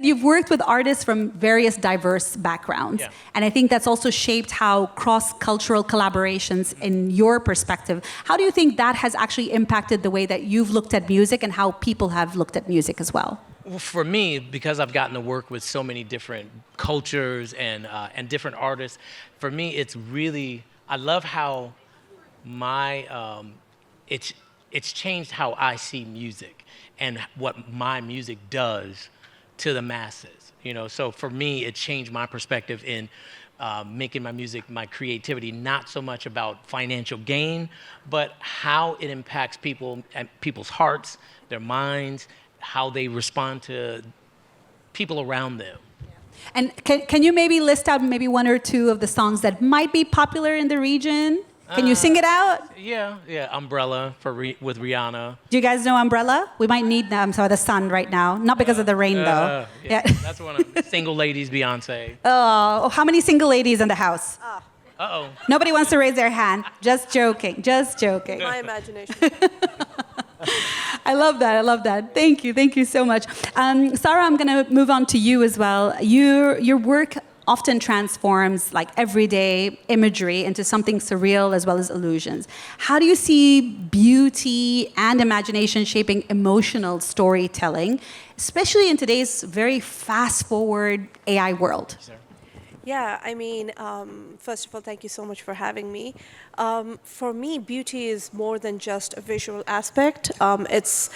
you've worked with artists from various diverse backgrounds. Yeah. And I think that's also shaped how cross-cultural collaborations, in your perspective, how do you think that has actually impacted the way that you've looked at music and how people have looked at music as well? Well, for me, because I've gotten to work with so many different cultures and different artists, for me, it's really, I love how it's changed how I see music and what my music does to the masses. You know, so for me, it changed my perspective in making my music, my creativity, not so much about financial gain, but how it impacts people and people's hearts, their minds, how they respond to people around them. And can you maybe list out maybe one or two of the songs that might be popular in the region? Can you sing it out? Yeah, Umbrella with Rihanna. Do you guys know Umbrella? We might need them for the sun right now. Not because of the rain, though. Yeah. That's one of Single Ladies, Beyonce. Oh, how many single ladies in the house? Uh-oh. Nobody wants to raise their hand. Just joking. Just joking. My imagination. I love that. Thank you so much. Sarah, I'm going to move on to you as well. Your work often transforms like everyday imagery into something surreal as well as illusions. How do you see beauty and imagination shaping emotional storytelling, especially in today's very fast-forward AI world? Yeah, I mean, first of all, thank you so much for having me. For me, beauty is more than just a visual aspect. It's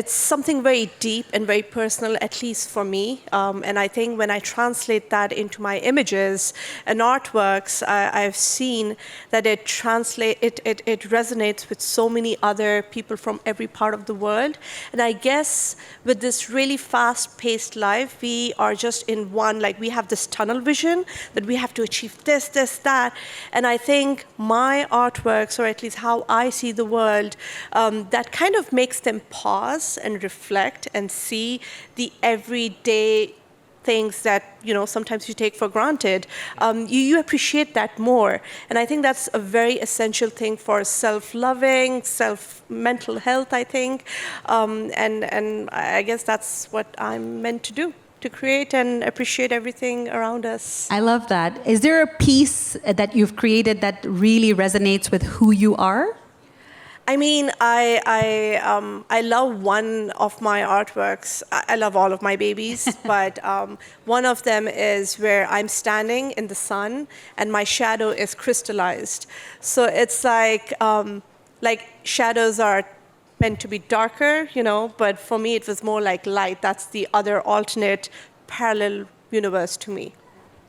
something very deep and very personal, at least for me. And I think when I translate that into my images and artworks, I've seen that it resonates with so many other people from every part of the world. And I guess with this really fast-paced life, we are just in one, like we have this tunnel vision that we have to achieve this, that. And I think my artworks, or at least how I see the world, that kind of makes them pause and reflect and see the everyday things that, you know, sometimes you take for granted. You appreciate that more. And I think that's a very essential thing for self-loving, mental health, I think. And I guess that's what I'm meant to do, to create and appreciate everything around us. I love that. Is there a piece that you've created that really resonates with who you are? I mean, I love one of my artworks. I love all of my babies, but one of them is where I'm standing in the sun and my shadow is crystallized. So it's like shadows are meant to be darker, you know, but for me it was more like light. That's the other alternate parallel universe to me.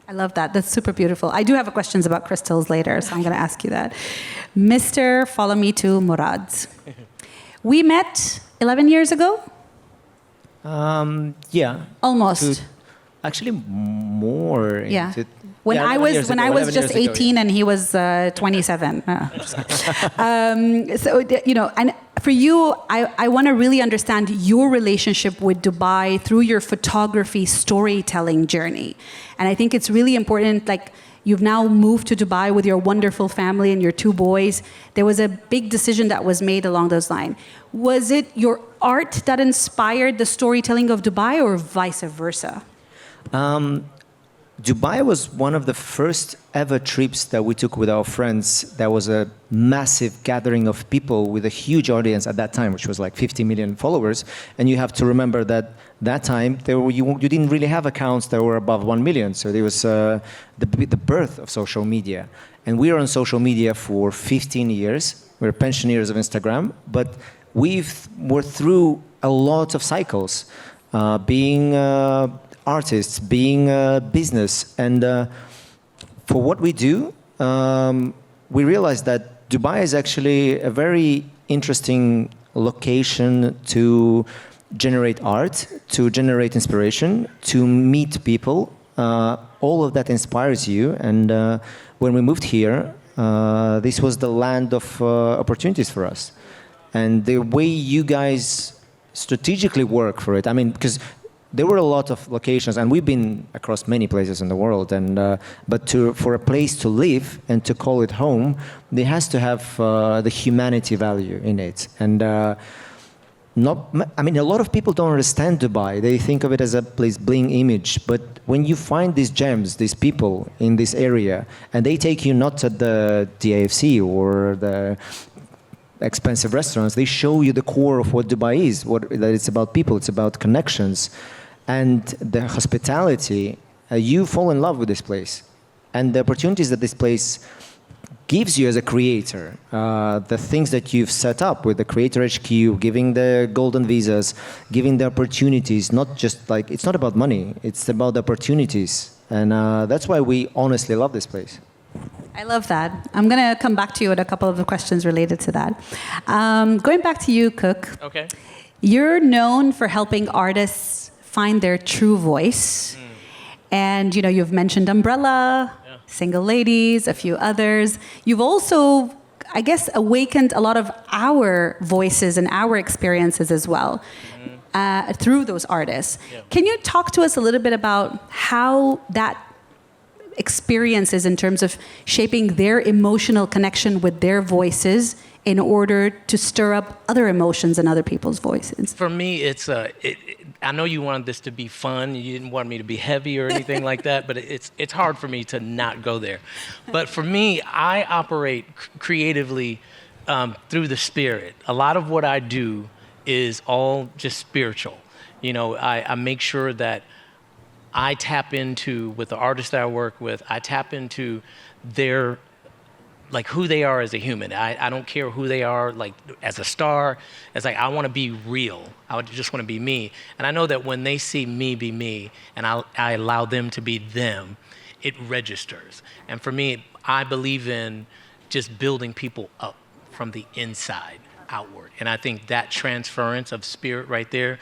I love that. That's super beautiful. I do have questions about crystals later, so I'm going to ask you that. Mr. Follow Me to Murad. We met 11 years ago? Yeah. Almost. Actually, more. Yeah. When I was just 18 and he was 27. So, you know, and for you, I want to really understand your relationship with Dubai through your photography storytelling journey. And I think it's really important, like, you've now moved to Dubai with your wonderful family and your 2 boys. There was a big decision that was made along those lines. Was it your art that inspired the storytelling of Dubai or vice versa? Dubai was one of the first ever trips that we took with our friends. There was a massive gathering of people with a huge audience at that time, which was like 50 million followers. And you have to remember that time you didn't really have accounts that were above 1 million. So there was the birth of social media. And we were on social media for 15 years. We're pensioners of Instagram, but we're through a lot of cycles, being artists, being business. And for what we do, we realized that Dubai is actually a very interesting location to generate art, to generate inspiration, to meet people. All of that inspires you. And when we moved here, this was the land of opportunities for us. And the way you guys strategically work for it, I mean, because there were a lot of locations, and we've been across many places in the world. And but for a place to live and to call it home, there has to have the humanity value in it. And I mean, a lot of people don't understand Dubai. They think of it as a place bling image. But when you find these gems, these people in this area, and they take you not to the DAFC or the expensive restaurants, they show you the core of what Dubai is, that it's about people, it's about connections. And the hospitality, you fall in love with this place. And the opportunities that this place gives you as a creator, the things that you've set up with the Creator HQ, giving the golden visas, giving the opportunities, not just like, it's not about money, it's about the opportunities. And that's why we honestly love this place. I love that. I'm going to come back to you with a couple of the questions related to that. Going back to you, Cook. Okay. You're known for helping artists find their true voice. And, you know, you've mentioned Umbrella, Single Ladies, a few others. You've also, I guess, awakened a lot of our voices and our experiences as well through those artists. Yeah. Can you talk to us a little bit about how that experience is in terms of shaping their emotional connection with their voices in order to stir up other emotions in other people's voices? For me, it's I know you wanted this to be fun. You didn't want me to be heavy or anything like that, but it's hard for me to not go there. But for me, I operate creatively through the spirit. A lot of what I do is all just spiritual. You know, I make sure that I tap into, with the artists that I work with, I tap into their, like, who they are as a human. I don't care who they are, like, as a star. It's like, I want to be real. I just want to be me. And I know that when they see me be me, and I allow them to be them, it registers. And for me, I believe in just building people up from the inside outward. And I think that transference of spirit right there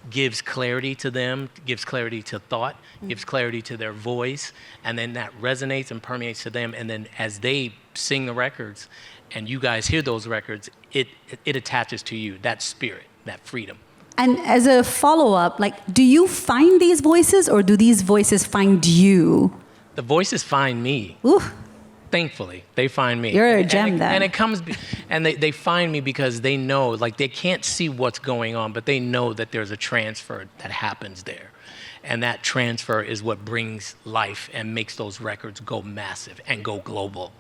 gives clarity to them, gives clarity to thought, gives clarity to their voice, and then that resonates and permeates to them. And then as they sing the records and you guys hear those records, it attaches to you, that spirit, that freedom. And as a follow-up, like, do you find these voices or do these voices find you? The voices find me. Ooh. Thankfully, they find me. You're a gem then. And it comes, and they find me because they know, like, they can't see what's going on, but they know that there's a transfer that happens there. And that transfer is what brings life and makes those records go massive and go global.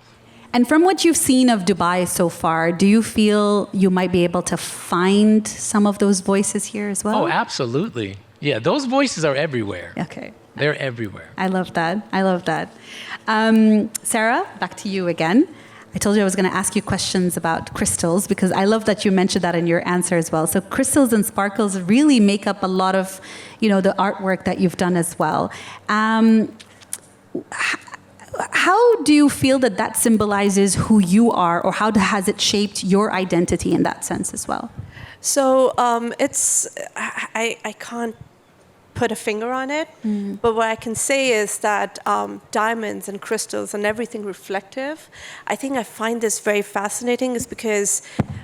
And from what you've seen of Dubai so far, do you feel you might be able to find some of those voices here as well? Oh, absolutely. Yeah, those voices are everywhere. Okay. They're everywhere. I love that. I love that. Sarah, back to you again. I told you I was going to ask you questions about crystals because I love that you mentioned that in your answer as well. So crystals and sparkles really make up a lot of, you know, the artwork that you've done as well. How do you feel that that symbolizes who you are, or how has it shaped your identity in that sense as well? So I can't put a finger on it, but what I can say is that diamonds and crystals and everything reflective, I think I find this very fascinating is because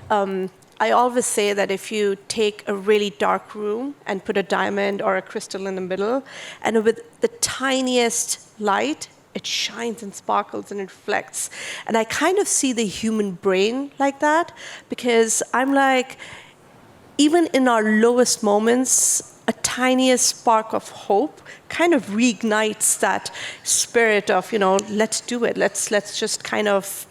I always say that if you take a really dark room and put a diamond or a crystal in the middle, and with the tiniest light, it shines and sparkles and it reflects. And I kind of see the human brain like that, because I'm like, even in our lowest moments, a tiniest spark of hope kind of reignites that spirit of, you know, let's do it. Let's just kind of,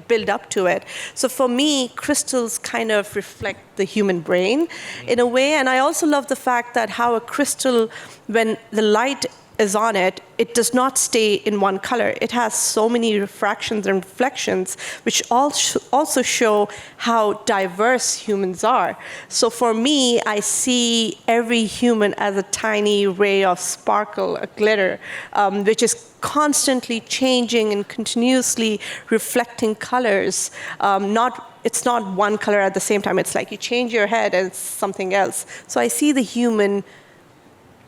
build up to it. So for me, crystals kind of reflect the human brain in a way. And I also love the fact that how a crystal, when the light is on it, it does not stay in one color. It has so many refractions and reflections, which also show how diverse humans are. So for me, I see every human as a tiny ray of sparkle, a glitter, which is constantly changing and continuously reflecting colors. It's not one color at the same time. It's like you change your head and it's something else. So I see the human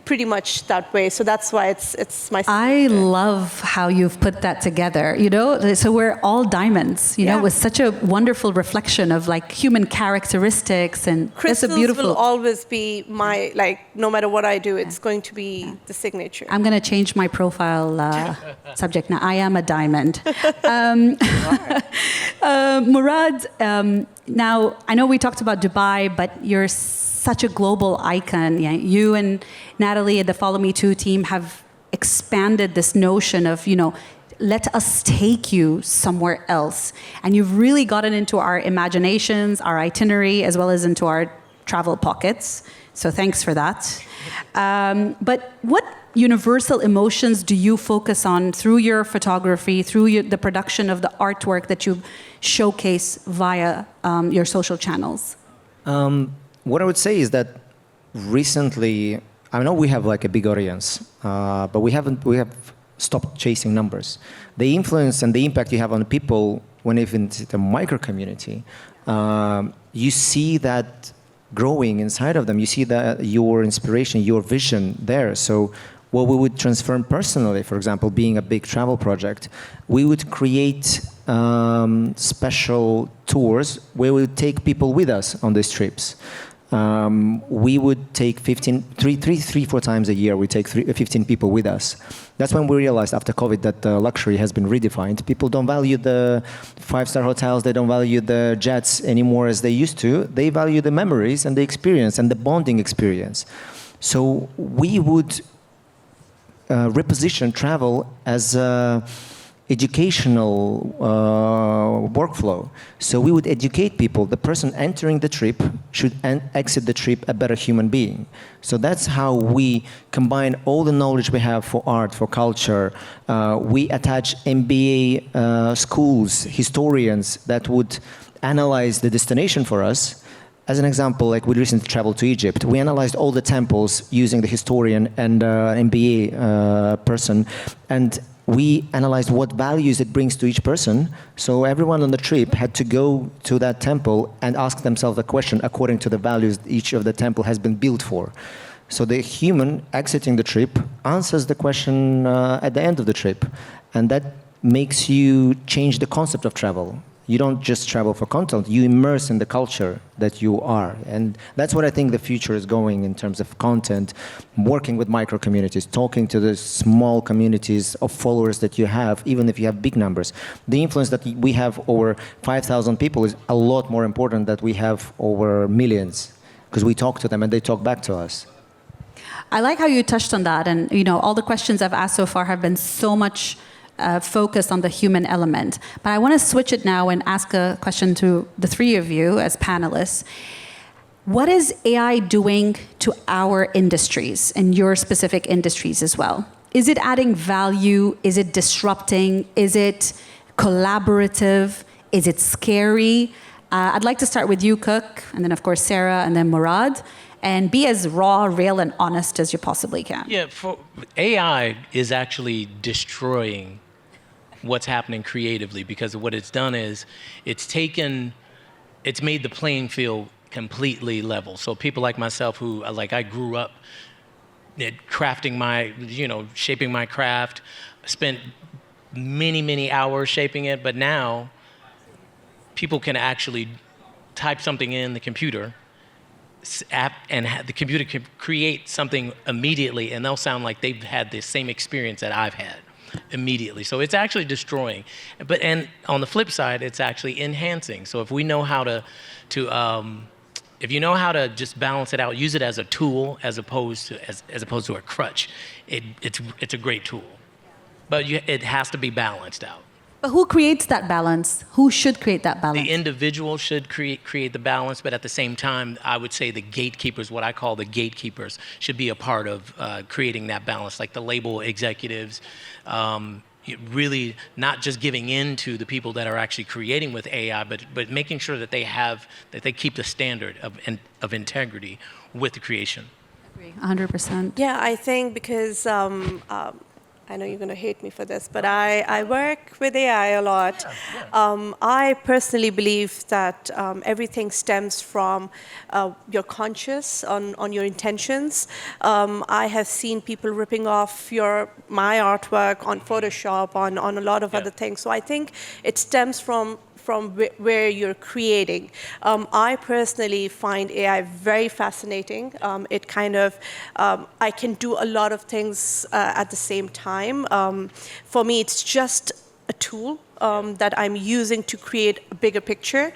pretty much that way. So that's why it's my. I love how you've put that together, you know? So we're all diamonds, you know, Yeah. with such a wonderful reflection of like human characteristics, and it's a Crystals beautiful. will always be my, like, no matter what I do, it's going to be the signature. I'm going to change my profile subject now. I am a diamond. Murad, now I know we talked about Dubai, but you're such a global icon. Yeah, you and Natalie and the Follow Me To team have expanded this notion of, you know, let us take you somewhere else. And you've really gotten into our imaginations, our itinerary, as well as into our travel pockets. So thanks for that. But what universal emotions do you focus on through your photography, through the production of the artwork that you showcase via your social channels? What I would say is that recently, I know we have like a big audience, but we have stopped chasing numbers. The influence and the impact you have on people, when even it's the micro community, you see that growing inside of them. You see that your inspiration, your vision there. So what we would transform personally, for example, being a big travel project, we would create special tours where we would take people with us on these trips. We would take 4 times a year, we take 15 people with us. That's when we realized after COVID that luxury has been redefined. People don't value the 5-star hotels, they don't value the jets anymore as they used to. They value the memories and the experience and the bonding experience. So we would reposition travel as a educational workflow. So we would educate people. The person entering the trip should exit the trip a better human being. So that's how we combine all the knowledge we have for art, for culture. We attach MBA schools, historians that would analyze the destination for us. As an example, like we recently traveled to Egypt. We analyzed all the temples using the historian and MBA person. And we analyzed what values it brings to each person. So everyone on the trip had to go to that temple and ask themselves a question according to the values each of the temple has been built for. So the human exiting the trip answers the question at the end of the trip. And that makes you change the concept of travel. You don't just travel for content, you immerse in the culture that you are. And that's what I think the future is going in terms of content, working with micro communities, talking to the small communities of followers that you have, even if you have big numbers. The influence that we have over 5,000 people is a lot more important than we have over millions, because we talk to them and they talk back to us. I like how you touched on that, and you know, all the questions I've asked so far have been so much focused on the human element. But I want to switch it now and ask a question to the three of you as panelists. What is AI doing to our industries and your specific industries as well? Is it adding value? Is it disrupting? Is it collaborative? Is it scary? I'd like to start with you, Cook, and then of course Sarah, and then Murad. And be as raw, real, and honest as you possibly can. Yeah, AI is actually destroying what's happening creatively, because what it's done is it's made the playing field completely level. So people like myself who, like, I grew up crafting shaping my craft, spent many, many hours shaping it, but now people can actually type something in the computer app, and the computer can create something immediately, and they'll sound like they've had the same experience that I've had immediately. So it's actually destroying. And on the flip side, it's actually enhancing. So if we know how if you know how to just balance it out, use it as a tool as opposed to a crutch, it's a great tool. But it has to be balanced out. But who creates that balance? Who should create that balance? The individual should create the balance, but at the same time, I would say the gatekeepers, what I call the gatekeepers, should be a part of creating that balance, like the label executives, really not just giving in to the people that are actually creating with AI, but making sure that they keep the standard of integrity with the creation. I agree, 100%. Yeah, I think because I know you're going to hate me for this, but I work with AI a lot. I personally believe that everything stems from your conscious on your intentions. I have seen people ripping off my artwork on Photoshop, on a lot of other things. So I think it stems from where you're creating. I personally find AI very fascinating. It kind of, I can do a lot of things at the same time. For me, it's just a tool that I'm using to create a bigger picture,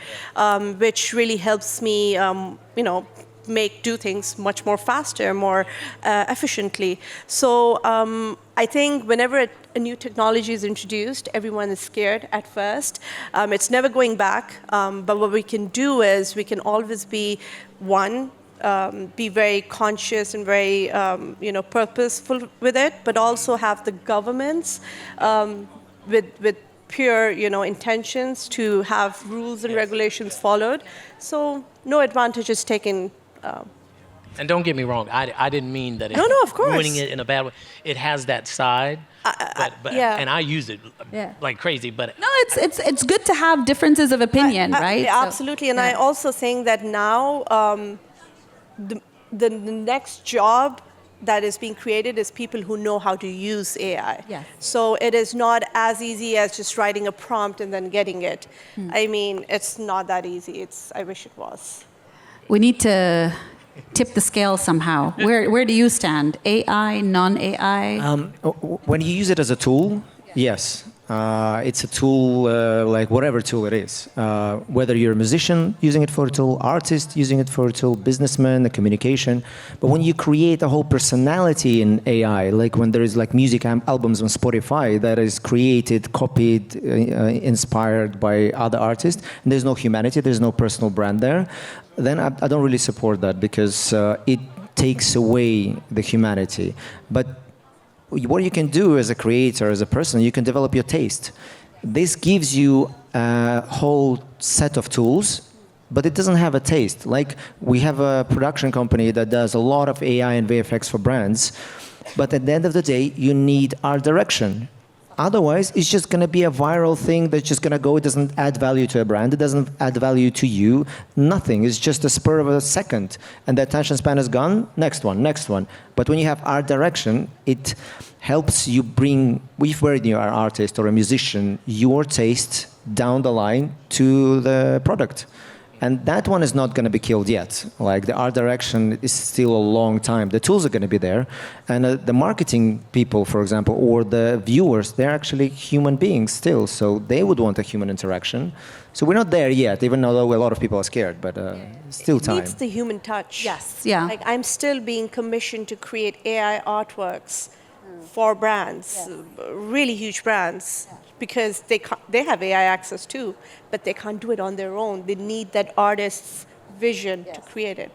which really helps me, do things much more faster, more efficiently. So I think whenever a new technology is introduced, everyone is scared at first. It's never going back. But what we can do is we can always be be very conscious and very purposeful with it, but also have the governments with pure intentions to have rules and regulations followed. So no advantage is taken. And don't get me wrong, I didn't mean that it's No, of course. ruining it in a bad way. It has that side, yeah. and I use it like crazy. But No, it's good to have differences of opinion, right? Yeah, So- absolutely. And yeah. I also think that now the next job that is being created is people who know how to use AI. Yes. So it is not as easy as just writing a prompt and then getting it. I mean, it's not that easy. I wish it was. We need to tip the scale somehow. Where do you stand? AI, non-AI? When you use it as a tool, yes. It's a tool like whatever tool it is. Whether you're a musician using it for a tool, artist using it for a tool, businessman, the communication. But when you create a whole personality in AI, like when there is like music albums on Spotify that is created, copied, inspired by other artists, and there's no humanity, there's no personal brand there, then I don't really support that because it takes away the humanity. But what you can do as a creator, as a person, you can develop your taste. This gives you a whole set of tools, but it doesn't have a taste. Like we have a production company that does a lot of AI and VFX for brands, but at the end of the day, you need art direction. Otherwise, it's just going to be a viral thing that's just going to go. It doesn't add value to a brand. It doesn't add value to you. Nothing. It's just a spur of a second. And the attention span is gone. Next one, next one. But when you have art direction, it helps you bring, if you're an artist or a musician, your taste down the line to the product. And that one is not going to be killed yet. Like the art direction is still a long time. The tools are going to be there. And the marketing people, for example, or the viewers, they're actually human beings still. So they would want a human interaction. So we're not there yet, even though a lot of people are scared, but still time. It needs the human touch. Yes, yeah. Like I'm still being commissioned to create AI artworks for brands, really huge brands. Because they have AI access too, but they can't do it on their own. They need that artist's vision to create it.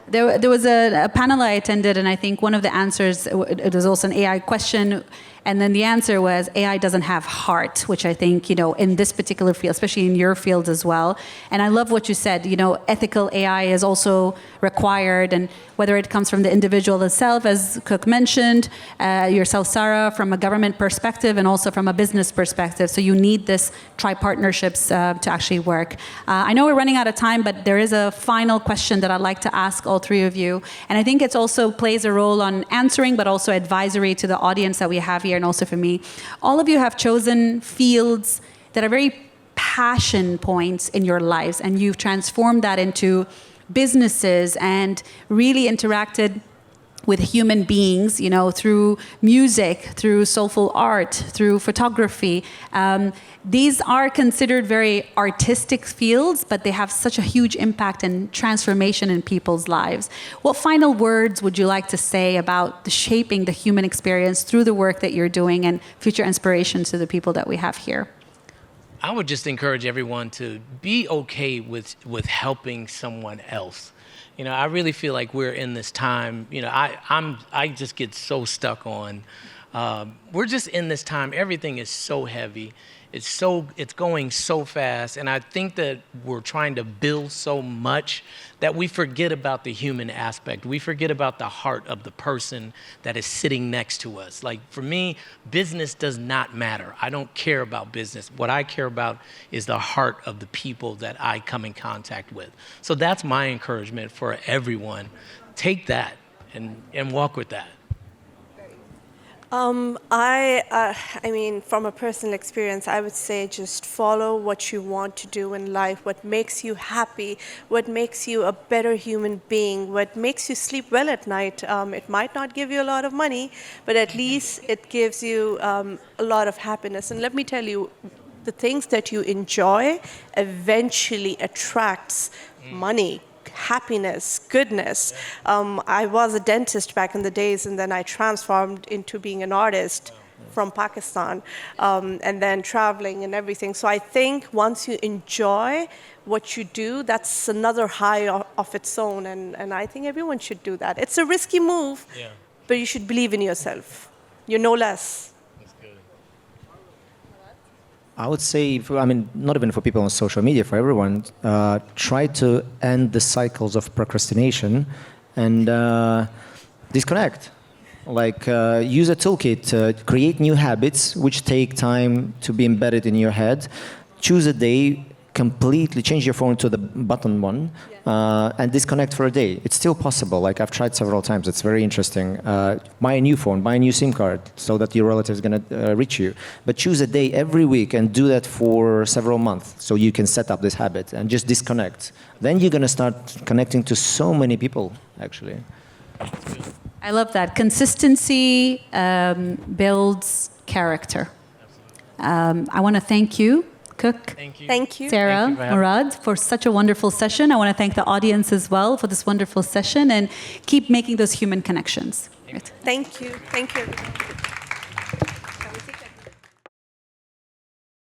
There was a panel I attended, and I think one of the answers, it was also an AI question, and then the answer was AI doesn't have heart, which I think, in this particular field, especially in your field as well. And I love what you said, ethical AI is also required, and whether it comes from the individual itself, as Cook mentioned, yourself, Sarah, from a government perspective and also from a business perspective. So you need this tri-partnerships to actually work. I know we're running out of time, but there is a final question that I'd like to ask all three of you. And I think it also plays a role on answering, but also advisory to the audience that we have here, and also for me. All of you have chosen fields that are very passion points in your lives, and you've transformed that into businesses and really interacted with human beings, through music, through soulful art, through photography. These are considered very artistic fields, but they have such a huge impact and transformation in people's lives. What final words would you like to say about the shaping the human experience through the work that you're doing and future inspirations to the people that we have here? I would just encourage everyone to be okay with helping someone else. I really feel like we're in this time. I just get so stuck on. We're just in this time. Everything is so heavy. It's going so fast, and I think that we're trying to build so much that we forget about the human aspect. We forget about the heart of the person that is sitting next to us. Like for me, business does not matter. I don't care about business. What I care about is the heart of the people that I come in contact with. So that's my encouragement for everyone. Take that and walk with that. I mean, from a personal experience, I would say just follow what you want to do in life, what makes you happy, what makes you a better human being, what makes you sleep well at night. It might not give you a lot of money, but at least it gives you a lot of happiness. And let me tell you, the things that you enjoy eventually attracts money, happiness, goodness. I was a dentist back in the days, and then I transformed into being an artist from Pakistan, and then traveling and everything. So I think once you enjoy what you do, that's another high of its own, and I think everyone should do that. It's a risky move, but you should believe in yourself. You're no less. I would say, not even for people on social media, for everyone, try to end the cycles of procrastination and disconnect. Like, use a toolkit, create new habits which take time to be embedded in your head. Choose a day, completely change your phone to the button one, and disconnect for a day. It's still possible. Like, I've tried several times. It's very interesting. Buy a new phone, buy a new SIM card so that your relative is going to reach you. But choose a day every week and do that for several months so you can set up this habit and just disconnect. Then you're going to start connecting to so many people, actually. I love that. Consistency builds character. I want to thank you, Cook. Thank you. Thank you. Sarah, Thank you for having me. Murad, for such a wonderful session. I want to thank the audience as well for this wonderful session, and keep making those human connections. Thank you. Thank you.